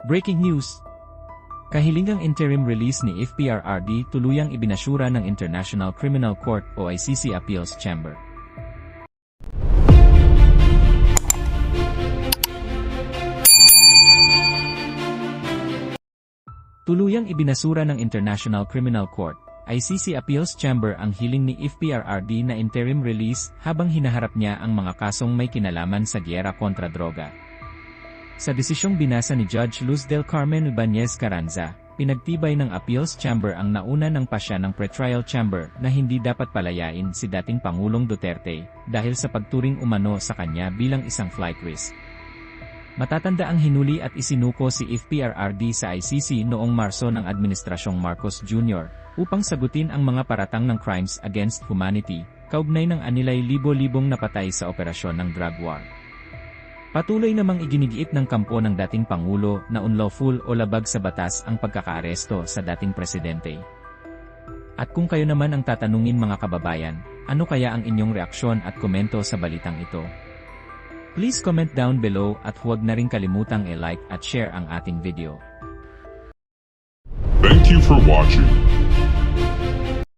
Breaking news! Kahilingang interim release ni FPRRD tuluyang ibinasura ng International Criminal Court o ICC Appeals Chamber. Tuluyang ibinasura ng International Criminal Court, ICC Appeals Chamber ang hiling ni FPRRD na interim release habang hinaharap niya ang mga kasong may kinalaman sa giyera kontra droga. Sa desisyong binasa ni Judge Luz del Carmen Ibanez Carranza, pinagtibay ng Appeals Chamber ang nauna ng pasya ng Pretrial Chamber na hindi dapat palayain si dating Pangulong Duterte dahil sa pagturing umano sa kanya bilang isang flight risk. Matatanda ang hinuli at isinuko si FPRRD sa ICC noong Marso ng Administrasyong Marcos Jr. upang sagutin ang mga paratang ng crimes against humanity, kaugnay ng anilay libo-libong napatay sa operasyon ng drug war. Patuloy namang iginigiit ng kampo ng dating Pangulo na unlawful o labag sa batas ang pagkakaaresto sa dating presidente. At kung kayo naman ang tatanungin mga kababayan, ano kaya ang inyong reaksyon at komento sa balitang ito? Please comment down below at huwag na rin kalimutang i-like at share ang ating video. Thank you for watching.